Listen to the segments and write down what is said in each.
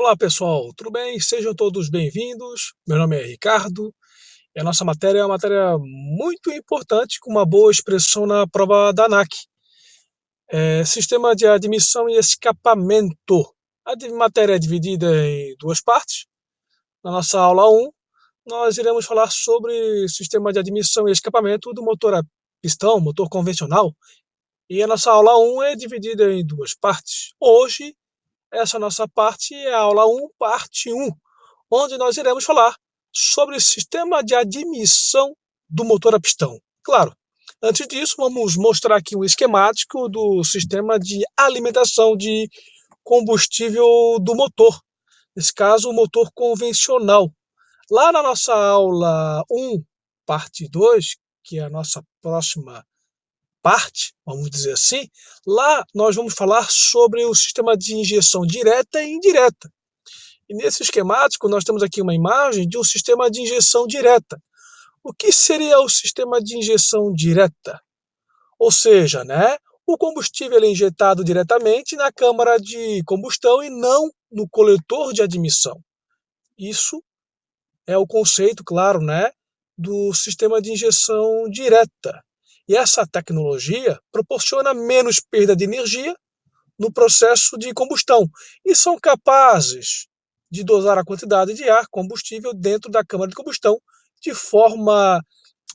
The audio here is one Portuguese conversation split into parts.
Olá pessoal, tudo bem? Sejam todos bem-vindos. Meu nome é Ricardo e a nossa matéria é uma matéria muito importante com uma boa expressão na prova da ANAC. Sistema de admissão e escapamento. Matéria é dividida em duas partes. Na nossa aula 1, nós iremos falar sobre sistema de admissão e escapamento do motor a pistão, motor convencional. E a nossa aula 1 é dividida em duas partes. Hoje, essa nossa parte é a aula 1, parte 1, onde nós iremos falar sobre o sistema de admissão do motor a pistão. Claro, antes disso, vamos mostrar aqui um esquemático do sistema de alimentação de combustível do motor. Nesse caso, o motor convencional. Lá na nossa aula 1, parte 2, que é a nossa próxima parte, vamos dizer assim, lá nós vamos falar sobre o sistema de injeção direta e indireta. E nesse esquemático nós temos aqui uma imagem de um sistema de injeção direta. O que seria o sistema de injeção direta? Ou seja, o combustível é injetado diretamente na câmara de combustão e não no coletor de admissão. Isso é o conceito, claro, do sistema de injeção direta. E essa tecnologia proporciona menos perda de energia no processo de combustão e são capazes de dosar a quantidade de ar combustível dentro da câmara de combustão de forma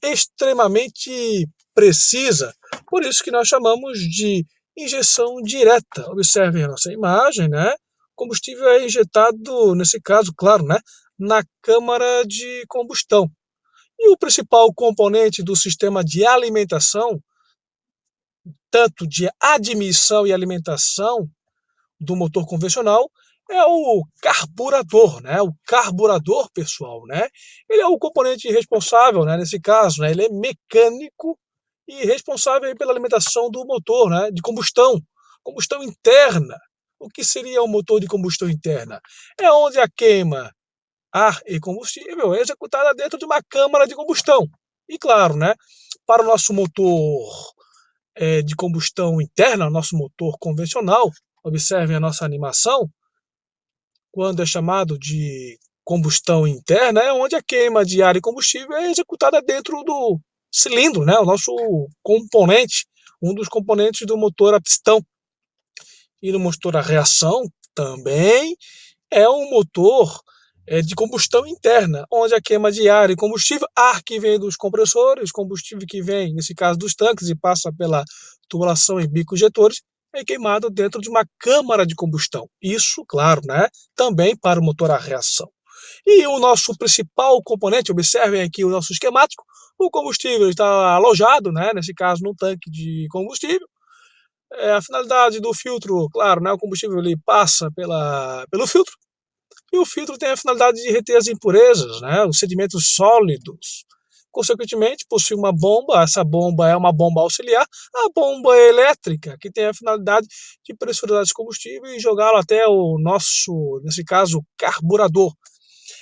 extremamente precisa. Por isso que nós chamamos de injeção direta. Observem a nossa imagem, O combustível é injetado, nesse caso, claro, na câmara de combustão. E o principal componente do sistema de alimentação, tanto de admissão e alimentação do motor convencional, é o carburador, O carburador, pessoal, ele é o componente responsável, nesse caso, ele é mecânico e responsável pela alimentação do motor, de combustão interna. O que seria o motor de combustão interna? É onde a queima ar e combustível é executada dentro de uma câmara de combustão. E claro, para o nosso motor de combustão interna, nosso motor convencional, observem a nossa animação, quando é chamado de combustão interna, é onde a queima de ar e combustível é executada dentro do cilindro, o nosso componente, um dos componentes do motor a pistão. E no motor a reação também é um motor de combustão interna, onde a queima de ar e combustível, ar que vem dos compressores, combustível que vem, nesse caso, dos tanques e passa pela tubulação e bico injetores, é queimado dentro de uma câmara de combustão. Isso, claro, também para o motor a reação. E o nosso principal componente, observem aqui o nosso esquemático, o combustível está alojado, nesse caso, num tanque de combustível. A finalidade do filtro, claro, o combustível ele passa pelo filtro, e o filtro tem a finalidade de reter as impurezas, os sedimentos sólidos. Consequentemente, possui uma bomba, essa bomba é uma bomba auxiliar, a bomba elétrica, que tem a finalidade de pressurizar esse combustível e jogá-lo até o nosso, nesse caso, carburador.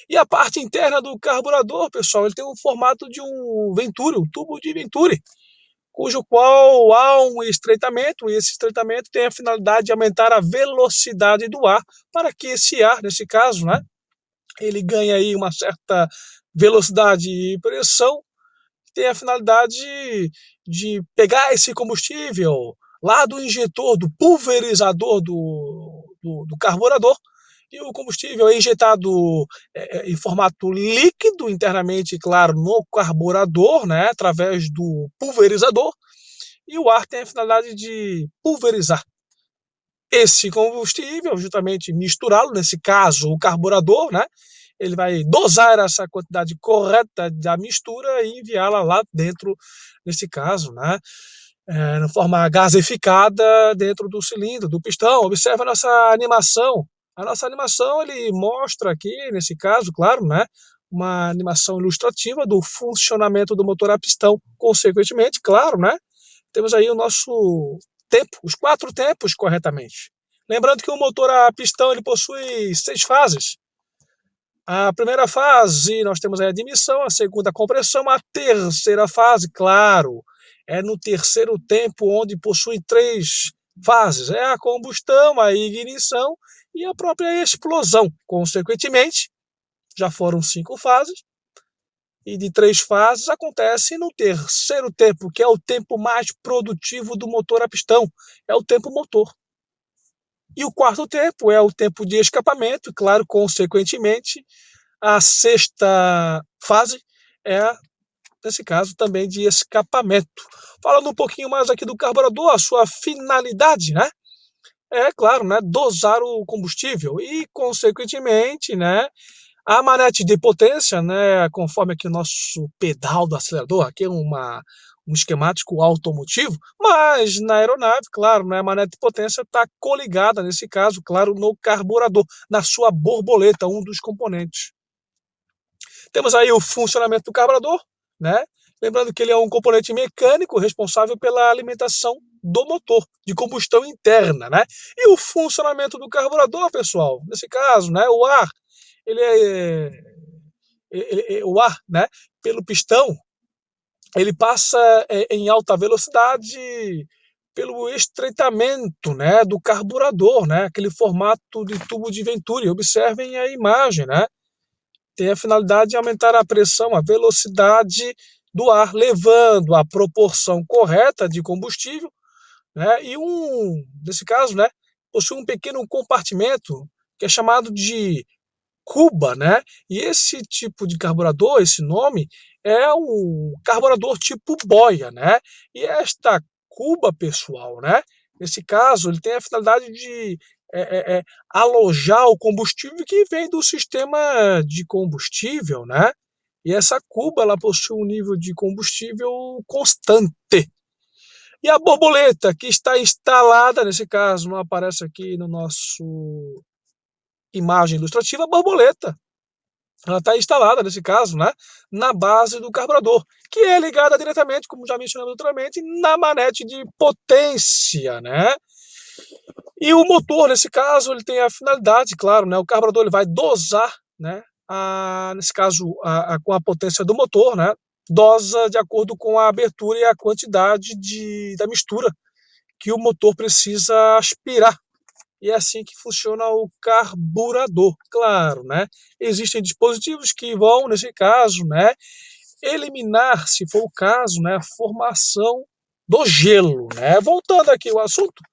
E a parte interna do carburador, pessoal, ele tem o formato de um Venturi, um tubo de Venturi, cujo qual há um estreitamento, e esse estreitamento tem a finalidade de aumentar a velocidade do ar, para que esse ar, nesse caso, ele ganhe aí uma certa velocidade e pressão, tem a finalidade de pegar esse combustível lá do injetor, do pulverizador do carburador, e o combustível é injetado em formato líquido internamente, claro, no carburador, através do pulverizador, e o ar tem a finalidade de pulverizar esse combustível, justamente misturá-lo, nesse caso o carburador, ele vai dosar essa quantidade correta da mistura e enviá-la lá dentro, nesse caso, na forma gasificada dentro do cilindro, do pistão. Observe a nossa animação. A nossa animação ele mostra aqui, nesse caso, claro, uma animação ilustrativa do funcionamento do motor a pistão. Consequentemente, claro, temos aí o nosso tempo, os 4 tempos corretamente. Lembrando que o motor a pistão ele possui 6 fases. A primeira fase, nós temos a admissão, a segunda, a compressão, a terceira fase, claro, é no terceiro tempo, onde possui 3 fases. É a combustão, a ignição e a própria explosão. Consequentemente, já foram 5 fases, e de 3 fases acontece no terceiro tempo, que é o tempo mais produtivo do motor a pistão, é o tempo motor. E o quarto tempo é o tempo de escapamento, e claro, consequentemente, a sexta fase é, nesse caso, também de escapamento. Falando um pouquinho mais aqui do carburador, a sua finalidade, né? É claro, né? Dosar o combustível e, consequentemente, né? A manete de potência, né? Conforme aqui o nosso pedal do acelerador, aqui é um esquemático automotivo, mas na aeronave, claro, né? A manete de potência está coligada, nesse caso, claro, no carburador, na sua borboleta, um dos componentes. Temos aí o funcionamento do carburador, né? Lembrando que ele é um componente mecânico responsável pela alimentação do motor de combustão interna, né? E o funcionamento do carburador, pessoal, nesse caso, né? O ar, o ar, né? Pelo pistão, ele passa em alta velocidade pelo estreitamento, né? Do carburador, né? Aquele formato de tubo de Venturi. Observem a imagem, né? Tem a finalidade de aumentar a pressão, a velocidade do ar, levando a proporção correta de combustível, né? E nesse caso, né, possui um pequeno compartimento que é chamado de cuba, né? E esse tipo de carburador, esse nome, é um carburador tipo boia, né? E esta cuba, pessoal, né? Nesse caso, ele tem a finalidade de alojar o combustível que vem do sistema de combustível, né? E essa cuba, ela possui um nível de combustível constante. E a borboleta que está instalada, nesse caso, não aparece aqui no nosso imagem ilustrativa, a borboleta ela está instalada, nesse caso, né, na base do carburador, que é ligada diretamente, como já mencionamos anteriormente, na manete de potência, né? E o motor, nesse caso, ele tem a finalidade, claro, né, o carburador ele vai dosar, né, nesse caso, com a potência do motor, né, dosa de acordo com a abertura e a quantidade da mistura que o motor precisa aspirar. E é assim que funciona o carburador. Claro, né? Existem dispositivos que vão, nesse caso, né, eliminar, se for o caso, né, a formação do gelo, né? Voltando aqui ao assunto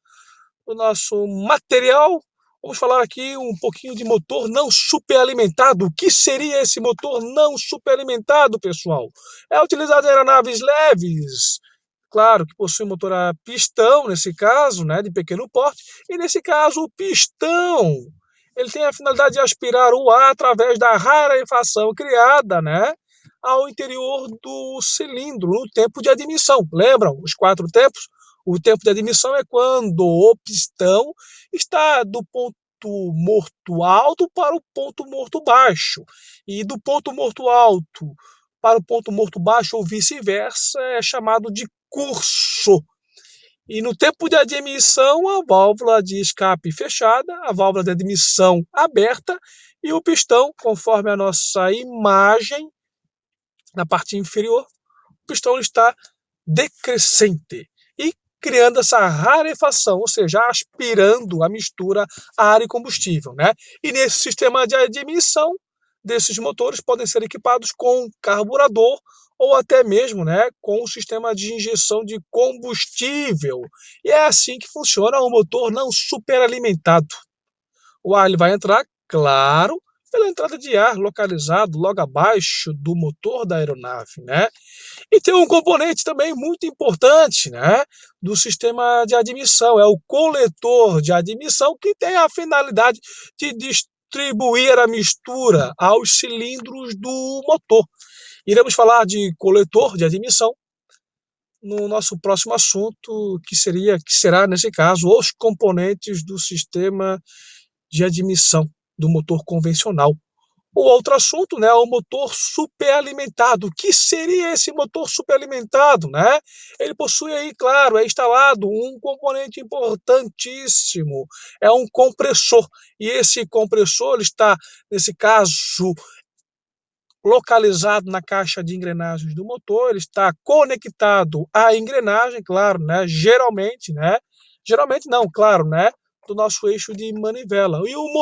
do nosso material, vamos falar aqui um pouquinho de motor não superalimentado. O que seria esse motor não superalimentado, pessoal? É utilizado em aeronaves leves, claro que possui motor a pistão, nesse caso, né, de pequeno porte, e nesse caso o pistão, ele tem a finalidade de aspirar o ar através da rarefação criada, né, ao interior do cilindro, no tempo de admissão. Lembram os 4 tempos? O tempo de admissão é quando o pistão está do ponto morto alto para o ponto morto baixo, e do ponto morto alto para o ponto morto baixo ou vice-versa é chamado de curso. E no tempo de admissão, a válvula de escape fechada, a válvula de admissão aberta e o pistão, conforme a nossa imagem, na parte inferior, o pistão está decrescente e criando essa rarefação, ou seja, aspirando a mistura ar e combustível, né? E nesse sistema de admissão desses motores podem ser equipados com carburador ou até mesmo, né, com o sistema de injeção de combustível. E é assim que funciona o motor não superalimentado. O ar ele vai entrar, claro, pela entrada de ar localizado logo abaixo do motor da aeronave, né? E tem um componente também muito importante, né, do sistema de admissão, é o coletor de admissão, que tem a finalidade de distribuir a mistura aos cilindros do motor. Iremos falar de coletor de admissão no nosso próximo assunto, que será, nesse caso, os componentes do sistema de admissão do motor convencional. O outro assunto, né, o motor superalimentado. O que seria esse motor superalimentado, né? Ele possui aí, claro, é instalado um componente importantíssimo, é um compressor. E esse compressor ele está, nesse caso, localizado na caixa de engrenagens do motor, ele está conectado à engrenagem, claro, né, geralmente, né, Geralmente não, claro, né? Do nosso eixo de manivela. E o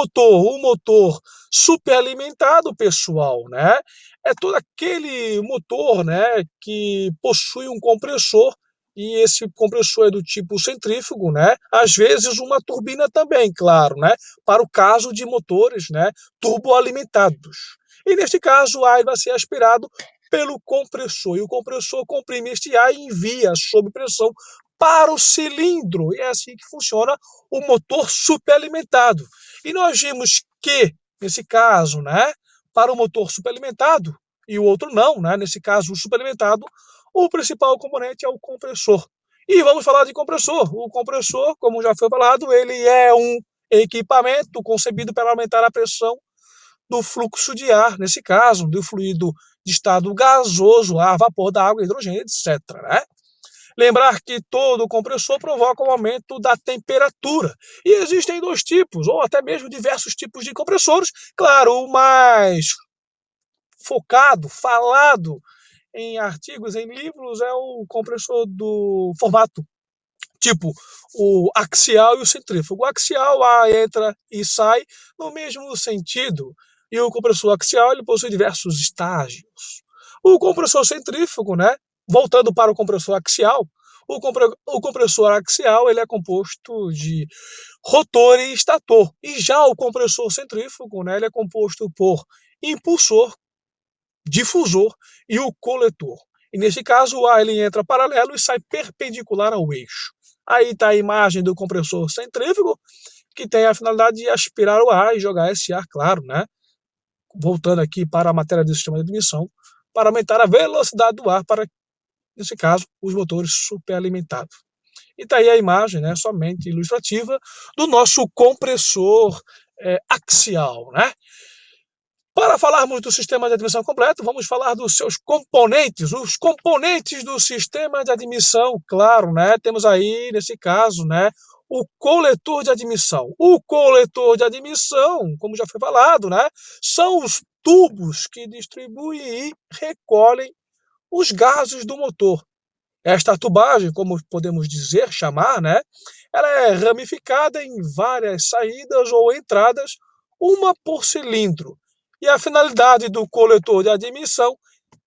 motor superalimentado, pessoal, né? É todo aquele motor, né, que possui um compressor, e esse compressor é do tipo centrífugo, né? Às vezes uma turbina também, claro, né? Para o caso de motores, né, turboalimentados. E neste caso, o ar vai ser aspirado pelo compressor, e o compressor comprime este ar e envia sob pressão para o cilindro. E é assim que funciona o motor superalimentado. E nós vimos que, nesse caso, né, para o motor superalimentado e o outro não, né, nesse caso o superalimentado, o principal componente é o compressor. E vamos falar de compressor. O compressor, como já foi falado, ele é um equipamento concebido para aumentar a pressão do fluxo de ar, nesse caso, do fluido de estado gasoso, ar, vapor da água, hidrogênio, etc. Né? Lembrar que todo compressor provoca um aumento da temperatura. E existem dois tipos, ou até mesmo diversos tipos de compressores. Claro, o mais focado, falado em artigos, em livros, é o compressor do formato tipo o axial e o centrífugo. O axial, a entra e sai no mesmo sentido, e o compressor axial ele possui diversos estágios. O compressor centrífugo, né, voltando para o compressor axial, o compressor axial ele é composto de rotor e estator, e já o compressor centrífugo, né, ele é composto por impulsor, difusor e o coletor. E nesse caso, o ar ele entra paralelo e sai perpendicular ao eixo. Aí está a imagem do compressor centrífugo, que tem a finalidade de aspirar o ar e jogar esse ar, claro, né? Voltando aqui para a matéria do sistema de admissão, para aumentar a velocidade do ar para, nesse caso, os motores superalimentados. E está aí a imagem, né, somente ilustrativa, do nosso compressor axial, né? Para falarmos do sistema de admissão completo, vamos falar dos seus componentes, os componentes do sistema de admissão, claro, né? Temos aí, nesse caso, né, o coletor de admissão. O coletor de admissão, como já foi falado, né, são os tubos que distribuem e recolhem os gases do motor. Esta tubagem, como podemos dizer, chamar, né, ela é ramificada em várias saídas ou entradas, uma por cilindro. E a finalidade do coletor de admissão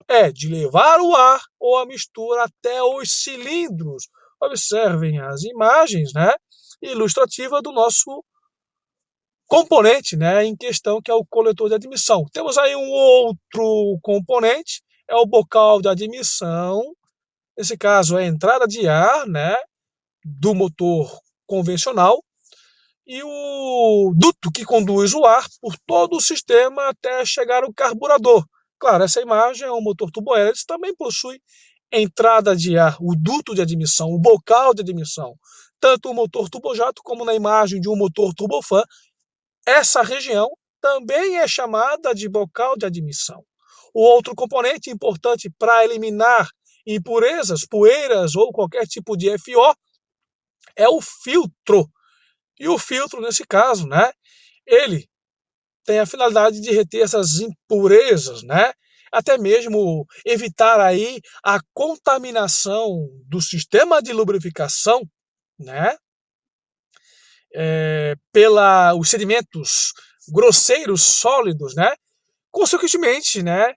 é de levar o ar ou a mistura até os cilindros. Observem as imagens, né, ilustrativa do nosso componente, né, em questão, que é o coletor de admissão. Temos aí um outro componente, é o bocal de admissão. Nesse caso, é a entrada de ar, né, do motor convencional, e o duto que conduz o ar por todo o sistema até chegar ao carburador. Claro, essa imagem é um motor turbohélice, também possui entrada de ar, o duto de admissão, o bocal de admissão. Tanto o motor turbojato como na imagem de um motor turbofan, essa região também é chamada de bocal de admissão. O outro componente importante para eliminar impurezas, poeiras ou qualquer tipo de FO é o filtro. E o filtro, nesse caso, né, ele tem a finalidade de reter essas impurezas, né, até mesmo evitar aí a contaminação do sistema de lubrificação, né, pela os sedimentos grosseiros sólidos, né, consequentemente, né,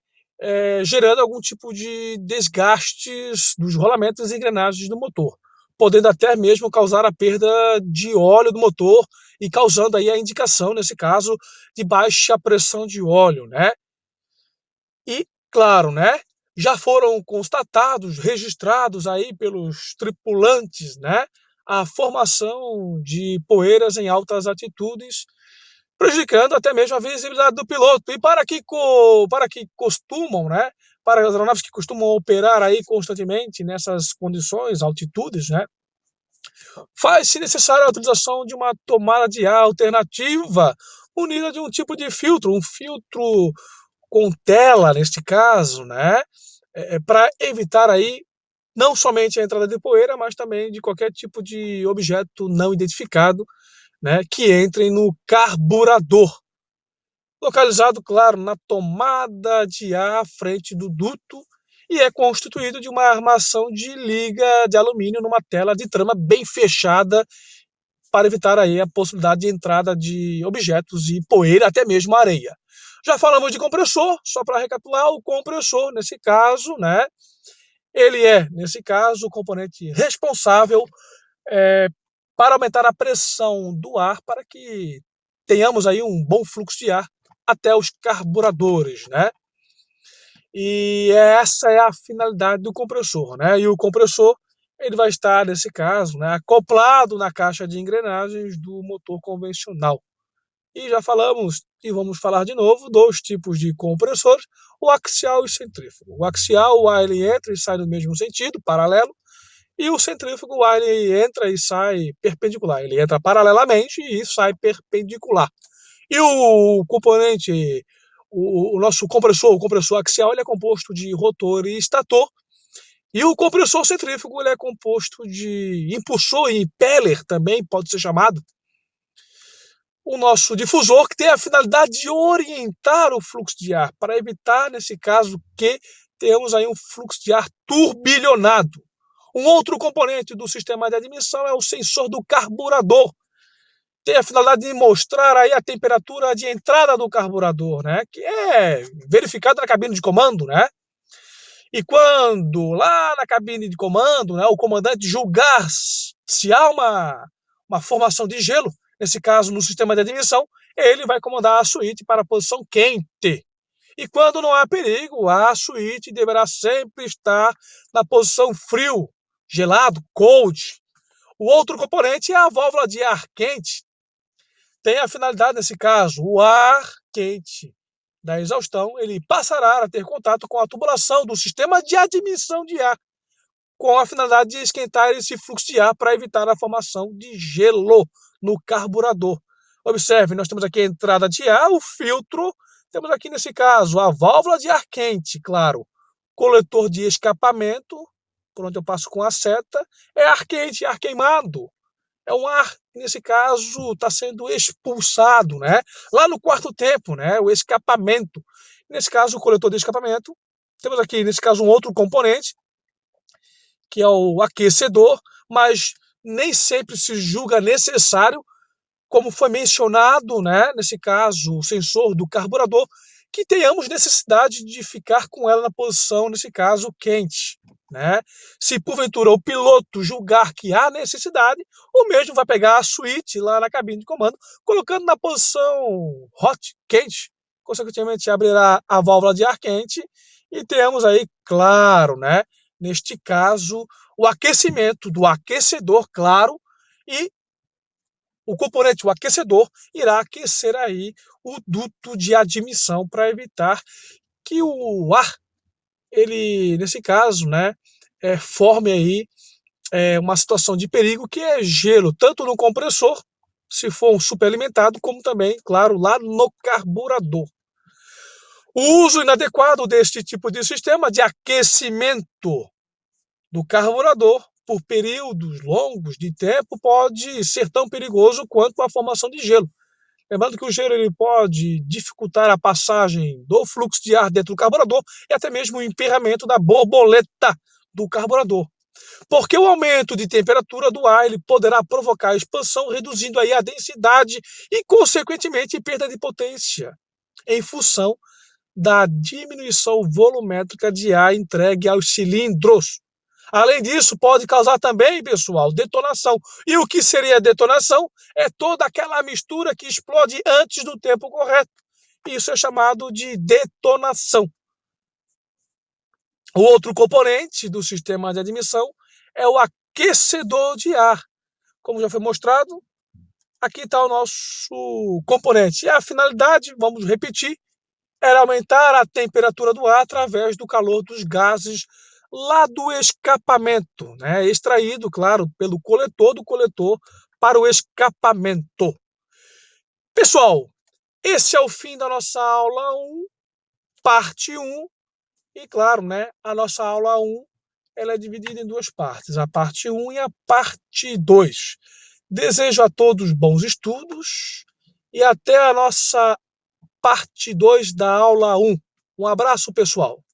gerando algum tipo de desgastes dos rolamentos e engrenagens do motor, podendo até mesmo causar a perda de óleo do motor e causando aí a indicação, nesse caso, de baixa pressão de óleo, né? E, claro, né, já foram constatados, registrados aí pelos tripulantes, né, a formação de poeiras em altas altitudes, prejudicando até mesmo a visibilidade do piloto. E para que costumam, né, para as aeronaves que costumam operar aí constantemente nessas condições, altitudes, né, faz-se necessária a utilização de uma tomada de ar alternativa, unida de um tipo de filtro, um filtro com tela, neste caso, né, para evitar aí não somente a entrada de poeira, mas também de qualquer tipo de objeto não identificado, né, que entrem no carburador, localizado, claro, na tomada de ar à frente do duto, e é constituído de uma armação de liga de alumínio numa tela de trama bem fechada para evitar aí a possibilidade de entrada de objetos e poeira, até mesmo areia. Já falamos de compressor, só para recapitular, o compressor, nesse caso, né, ele é, nesse caso, o componente responsável para aumentar a pressão do ar para que tenhamos aí um bom fluxo de ar até os carburadores, né? E essa é a finalidade do compressor, né? E o compressor ele vai estar, nesse caso, né, acoplado na caixa de engrenagens do motor convencional. E já falamos, e vamos falar de novo, dois tipos de compressores, o axial e o centrífugo. O axial, o ar ele entra e sai no mesmo sentido, paralelo, e o centrífugo, o ar ele entra e sai perpendicular. Ele entra paralelamente e sai perpendicular. E o componente, o nosso compressor, o compressor axial, ele é composto de rotor e estator, e o compressor centrífugo ele é composto de impulsor e impeller, também pode ser chamado. O nosso difusor, que tem a finalidade de orientar o fluxo de ar, para evitar, nesse caso, que tenhamos aí um fluxo de ar turbilhonado. Um outro componente do sistema de admissão é o sensor do carburador. Tem a finalidade de mostrar aí a temperatura de entrada do carburador, né? Que é verificada na cabine de comando, né? E quando lá na cabine de comando, né, o comandante julgar se há uma formação de gelo, nesse caso no sistema de admissão, ele vai comandar a suíte para a posição quente. E quando não há perigo, a suíte deverá sempre estar na posição frio, gelado, cold. O outro componente é a válvula de ar quente. Tem a finalidade, nesse caso, o ar quente da exaustão, ele passará a ter contato com a tubulação do sistema de admissão de ar, com a finalidade de esquentar esse fluxo de ar para evitar a formação de gelo no carburador. Observe, nós temos aqui a entrada de ar, o filtro, temos aqui nesse caso a válvula de ar quente, claro, coletor de escapamento, por onde eu passo com a seta, é ar quente, ar queimado. É um ar, nesse caso, está sendo expulsado, né? Lá no quarto tempo, né? O escapamento. Nesse caso, o coletor de escapamento. Temos aqui, nesse caso, um outro componente, que é o aquecedor, mas nem sempre se julga necessário, como foi mencionado, né? Nesse caso, o sensor do carburador, que tenhamos necessidade de ficar com ela na posição, nesse caso, quente. Né? Se porventura o piloto julgar que há necessidade, o mesmo vai pegar a suíte lá na cabine de comando, colocando na posição hot, quente, consequentemente abrirá a válvula de ar quente e temos aí, claro, né, neste caso, o aquecimento do aquecedor, claro, e o componente, o aquecedor, irá aquecer aí o duto de admissão para evitar que o ar, ele, nesse caso, né, forme aí uma situação de perigo que é gelo, tanto no compressor, se for um superalimentado, como também, claro, lá no carburador. O uso inadequado deste tipo de sistema de aquecimento do carburador por períodos longos de tempo pode ser tão perigoso quanto a formação de gelo. Lembrando que o gelo ele pode dificultar a passagem do fluxo de ar dentro do carburador e até mesmo o emperramento da borboleta do carburador. Porque o aumento de temperatura do ar ele poderá provocar a expansão, reduzindo aí a densidade e, consequentemente, perda de potência, em função da diminuição volumétrica de ar entregue aos cilindros. Além disso, pode causar também, pessoal, detonação. E o que seria detonação? É toda aquela mistura que explode antes do tempo correto. Isso é chamado de detonação. O outro componente do sistema de admissão é o aquecedor de ar. Como já foi mostrado, aqui está o nosso componente. E a finalidade, vamos repetir, era aumentar a temperatura do ar através do calor dos gases lá do escapamento, né? Extraído, claro, pelo coletor do coletor para o escapamento. Pessoal, esse é o fim da nossa aula 1, parte 1. E claro, né, a nossa aula 1 ela é dividida em duas partes, a parte 1 e a parte 2. Desejo a todos bons estudos e até a nossa parte 2 da aula 1. Um abraço, pessoal.